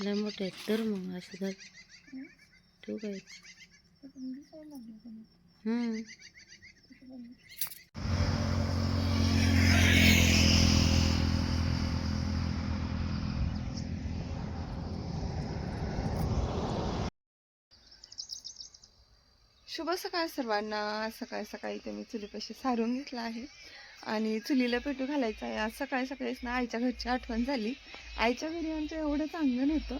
लय मोठे आहेत तर मग असं धर ठेवू काय. शुभ सकाळ सर्वांना. सकाळी सकाळी इथे मी चुलीपाशी सारून घेतला आहे आणि चुलीला पेटू घालायचं आहे. आज सकाळी सकाळीच ना आईच्या घरची आठवण झाली. आईच्या घरी आमचं एवढं चांगलं नव्हतं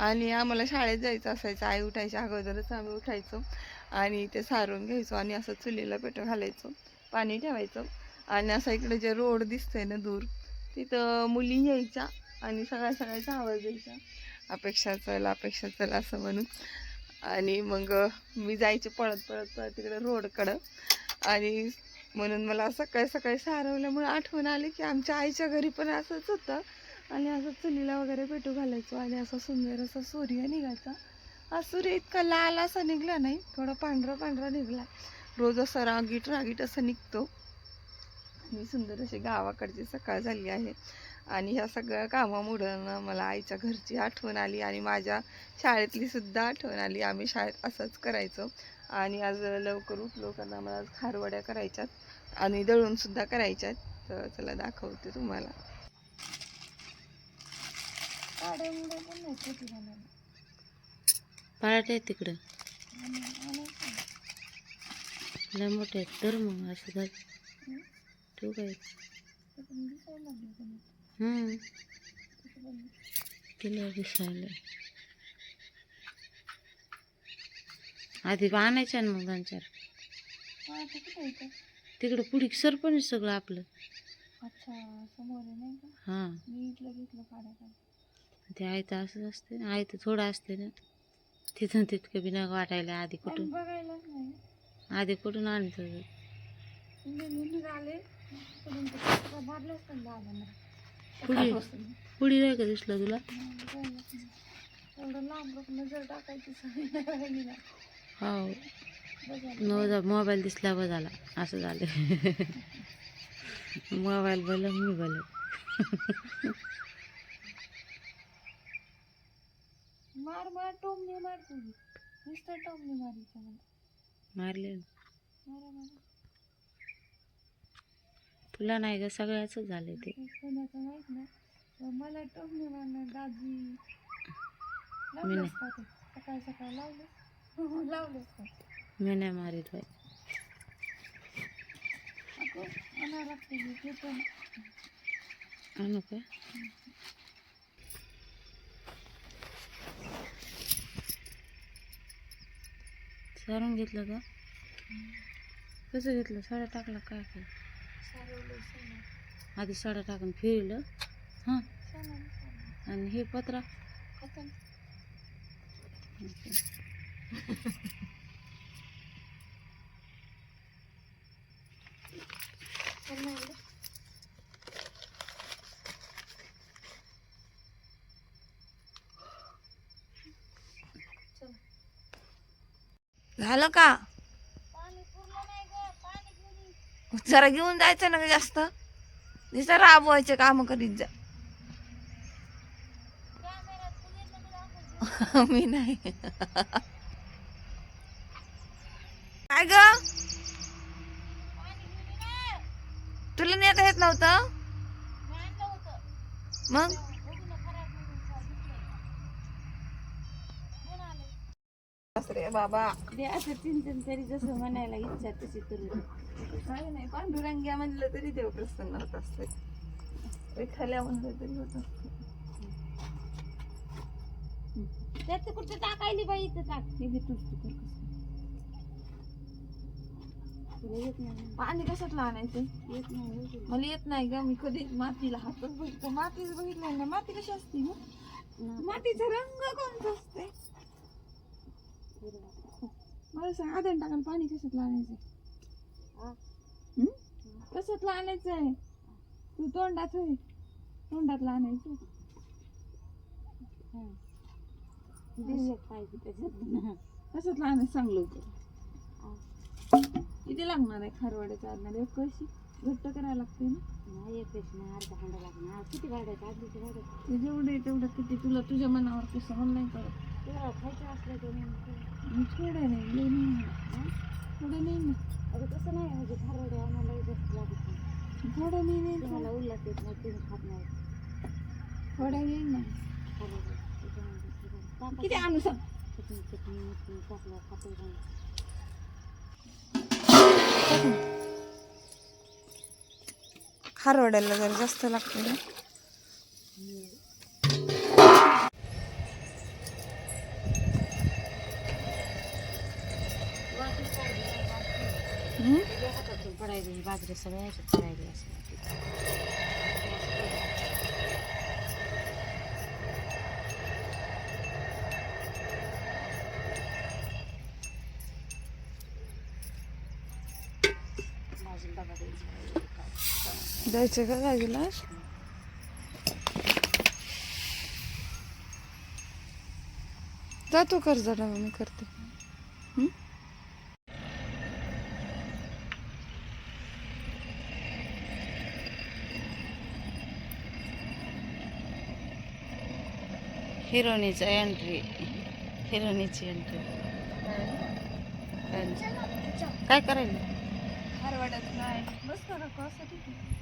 आणि आम्हाला शाळेत जायचं असायचं. आई उठायच्या अगोदरच आम्ही उठायचो आणि ते सारून घ्यायचो आणि असं चुलीला पेटू घालायचो, पाणी ठेवायचं आणि असं इकडे जे रोड दिसतंय ना दूर, तिथं मुली यायच्या आणि सकाळ सकाळचा आवाज द्यायचा, अपेक्षा चल असं म्हणून. आणि मग मी जायचे पळत पळत पळत तिकडे रोडकडं. आणि म्हणून मला सकाळी सकाळी सारवल्यामुळे आठवण आली की आमच्या आईच्या घरी पण असंच होतं आणि असं चुलीला वगैरे पेटू घालायचो आणि असं सुंदर असा सूर्य निघायचा. हा सूर्य इतका लाल असा निघला नाही, थोडा पांढरा पांढरा निघला. रोज असं रागीट रागीट असं निघतो आणि सुंदर अशी गावाकडची सकाळ झाली आहे. आणि ह्या सगळ्या कामामुळं मला आईच्या घरची आठवण आली आणि माझ्या शाळेतली सुद्धा आठवण आली. आम्ही शाळेत असंच करायचो. आणि आज लवकर उठलो कारण आम्हाला आज खारवड्या करायच्यात आणि दळून सुद्धा करायच्यात. तर चला दाखवते तुम्हाला. पाळत आहे तिकडं लय मोठे आहेत तर मग असं धर ठेवू काय. किल्ला दिसायला आधी आणायच्या ना मग दोन-चार. तिकडं पुढे सरपण सगळं आपलं. हां ते आहे तर असंच असते ना, आहे तर थोडं असते ना, तिथून तितकं बी नग वाटायला. आधी कुठून आणत पुढी नाही का दिसलं तुला. हो नवजा मोबाईल दिसला बा झाला असं झालं. मोबाईल बोल मी बोल. मार टोमने मार, तुम्ही नुसतं टोमने मारायचं मला. मारले तुला नाही ग, सगळ्याच झाले ते. कोणाचं माहित नाही, मला टोमने मारणार दाजी. मी नाही सकाळ सकाळ लावलेस का? मी नाही मारित बाई. आणू का. सारून घेतलं का. कसं घेतलं, साड्या टाकला काय काय. आधी साड्या टाकून फिरलं. हां आणि हे पत्रा झालं का. जरा घेऊन जायचं ना जास्त, नुसतं राबवायचे काम करीत जा. मी नाही. काय ग, तुला नेता येत नव्हतं मग. रे बाबा असं चिंतन तरी जसं म्हणायला इच्छा तशी करू. काही नाही, पांडुरंग्या म्हणलं तरी देव प्रसन्न होत असते, विठ्ठल्या म्हणलं तरी होत असते. त्यात कुठं टाकायली बाई, इथं टाक. हे घेतोस तू कर कसं. तुला येत नाही. पाणी कशात आणायचं. येत नाही मला येत नाही ग, मी कधी मातीला हातच बघतो. मातीच बघितलं ना. माती कशी असते मग, मातीचा रंग कोणता असते मला सांग. आधण टाकायला पाणी कशात आणायचं, कशात आणायचंय. तू तोंडात होय, तोंडातला आणायचं. पाहिजे त्याच्यात. कशात आणायचं सांग लवकर. किती लागणार आहे खारवड्याचं आणणार. एक कळशी घट्ट करायला लागते ना. नाही एक पेश नाही अर्धा हांडा लागणार. किती भाड्यात आधीचे भाड्यात ते जेवढं आहे तेवढं किती तुला तुझ्या मनावर कसं मला नाही कळत. तुला खायचं असलं तर मी थोडं नाही लय नाही ना. थोडं नाही ना. अगं तसं नाही म्हणजे खारवडे आम्हाला जास्त लागत नाही. थोडं नाही नाही तुम्हाला उल्हास येत नाही तुम्ही खात नाही. थोडं येईल ना. खारवडे त्याच्यामध्ये सगळं किती आणू सांग. चटणी चटणी मिरची टाकलं खातो जाऊन. खारवड्याला जरा जास्त लागते ना. पडायचे बाजरी सगळ्या पडायचे असं द्यायचं का काय गिलास. जातो कर जरा मी करते. हिरोनीचं एंट्री. हिरोनीची एंट्री काय करायला. खारवड्यात नाही बस करा कसं ठीक आहे.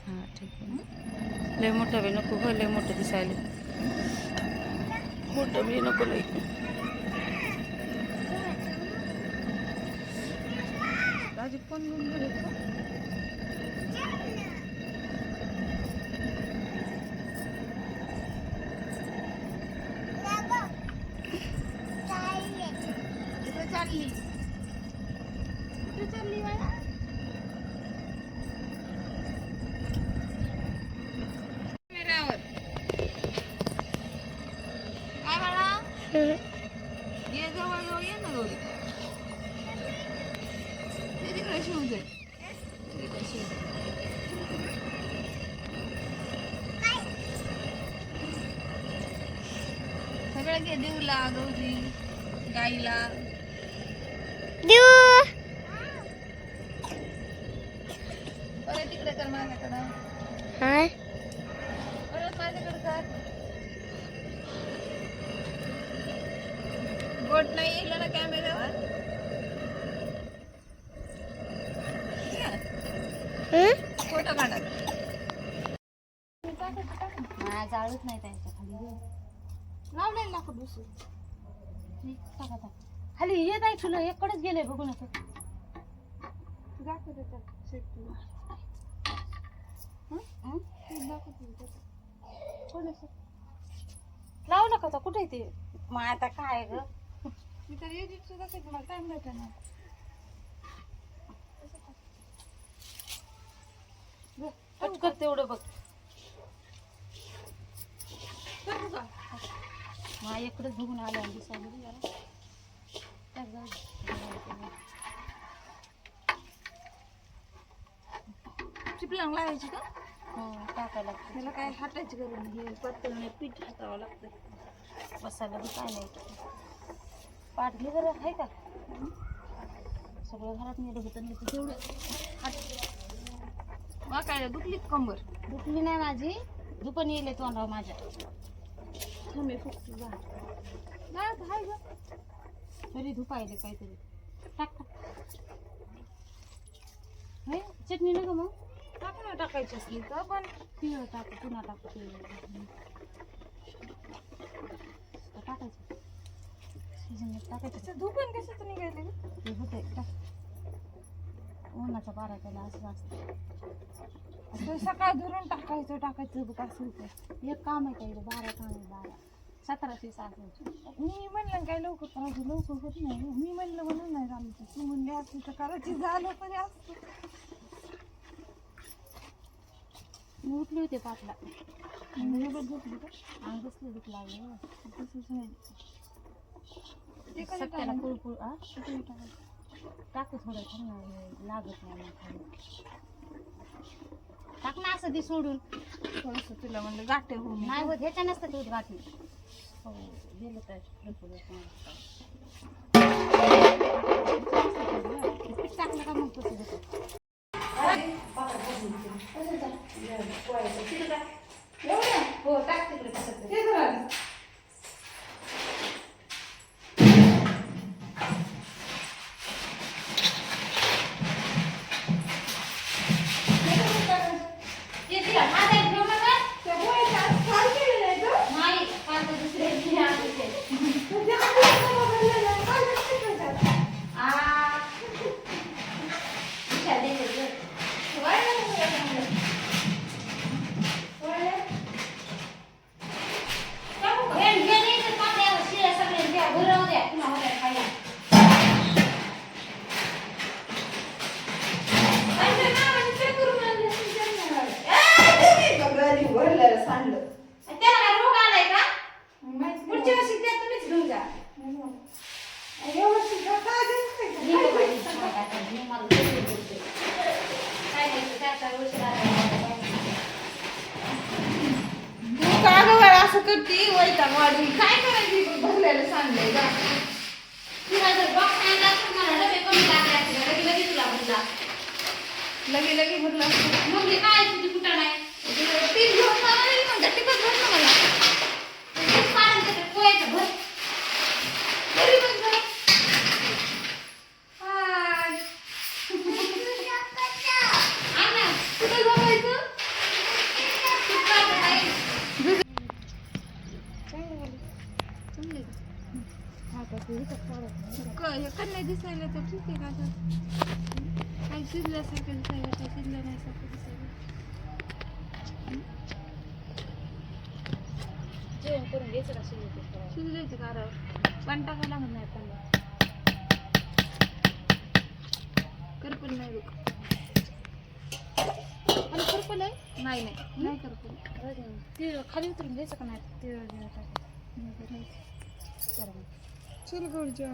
हां ठीक आहे. लय मोठं बी नको गं लय मोठं दिसायला. मोठं बी नको लय. राजी फोन घेऊन गेले का. चालली कुठे चालली बाळा. कॅमेऱ्यावर काय बाळा ये जवळ जवळ ये ना दोघी. ते तिकडे शिव दे. सगळं घे. देऊला गौरी गाईला परत तिकडे कर माझ्याकडं. परत माझ्याकडे कर. बोट नाही येईल ना कॅमेऱ्यावर. फोटो काढा. जाळूच नाही त्यांच्या खाली लावलेलं लाकूड बसून टाका टाका खाली येत आहे तुला एककडेच गेले बघू नका. लावू नका तर कुठे ते मग आता काय ग. मी तर एडिट सुद्धा काही मला टाइम भेटणार. कर तेवढं बघ. मग एककडेच बघून आले आणि दिसायला चिपलांग लावायची का. टाकायला लागतं. त्याला काय हातायची गरज नाही. हे पातळ पीठ हातावं लागतं. मसाला बी काय नाही. पाठ घे बरं आहे का सगळं घरात नेलं होतं नाही तेवढं. काय दुखली कंबर. दुखली नाही माझी दुपण येईल तोंडावर माझ्या. मी फक्त तरी धुपायले काहीतरी टाक टाक. हे चटणी नको मग टाकणं टाकायची असली का पण पिवळं टाक पुन्हा टाक पिवळं टाकायचं शिजवण्यात टाकायचं. धुपण कशाचं निघायलं ते होते टाक. उन्हाचा पारा त्याला असं असतं. सकाळ धरून टाकायचं असं होतं. एक काम आहे काही 12 काम आहे 12 17 असायचं. मी म्हणलं काय लवकर पाहिजे लवकर होत नाही. मी म्हणलं म्हणून नाही झालं. तू म्हणले असं तर करायची झालं तरी असतं. मी उठली होते 5ला झोपली का आणि बसले भूक लागली. तसंच नाही सत्याला कुळकुळ टाकू थोडं थंड लागत नाही टाक ना असं ती सोडून. थोडंसं तुला म्हणलं गाठे होऊन नाही होत ह्याच्या नसतं दूध गाठी. हो दिलं तर टाकलं का मग तसं होतं. हो टाक तिकडे कसं असं करते वैताग वाढून काय करायची भरलेलं सांगलंय का लगे लगे भरलं मग काय तुझी कुठं नाही तीन दिवस म्हणतात टिकत भरलं मला भर तरी पण भर कुठं बघायचं नाही दिसायला तर ठीक आहे का काही शिजल्यासारखं दिसायला काही शिजलं नाही सारखं दिसायला जेवण करून घ्यायचं का शिजल्याचं कारण पाणी टाकावं लागत नाही त्यांना करपल नाही बघ आणि करपल आहे नाही नाही करपल ते खाली उतरून घ्यायचं का नाही ते चल गोडजा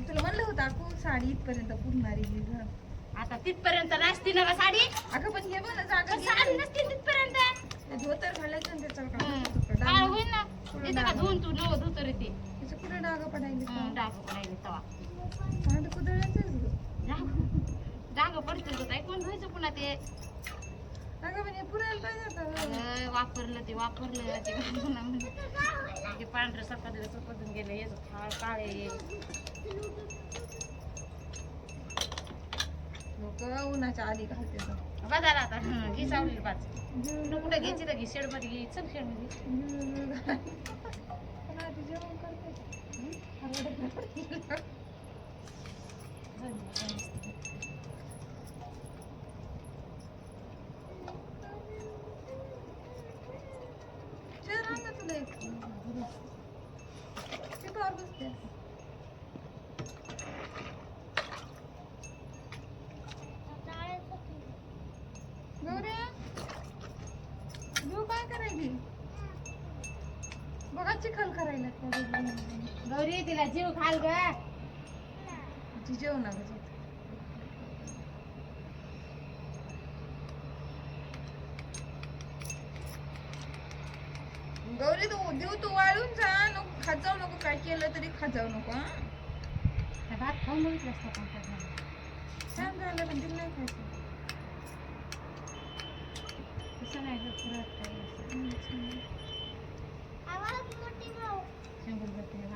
तुला म्हणलं होतं आपण साडी इथपर्यंत पुरणारी आता तिथपर्यंत नसती ना साडी अगं पण हे बघ ना जागा साडी नसती तिथपर्यंत धोतर घालायचं आणि त्याच्यावर काय होईल ना येते का धुवून तू नव धुतर येते त्याचं कुठे डाग पडायले डाग पडायले तवा भांड कुदळायचं डाग पडते काय कोण धुवायचं पुन्हा ते अगं पण हे पुरायला पाहिजे आता वापरलं ते ते पांढरं सारखं दिवस पडून गेले हे काळे लोक उन्हाच्या आधी घालते बाजारात आता घे सावली पाच कुठे घ्यायची तर घे शेड मध्ये घे चल शेड मध्ये जेवण करते तुला एक बसते गौऱ्या काय करायची बघा चिखल करायला गौरी तिला जीव खाल ग जेवण गौरी देऊ तू वाळून जा नको खात जाऊ नको काय केलं तरी खात जाऊ नको भात खाऊन बघितलं छान झालं पण तिला नाही खायचं तसं नाही छान. 100 रुपये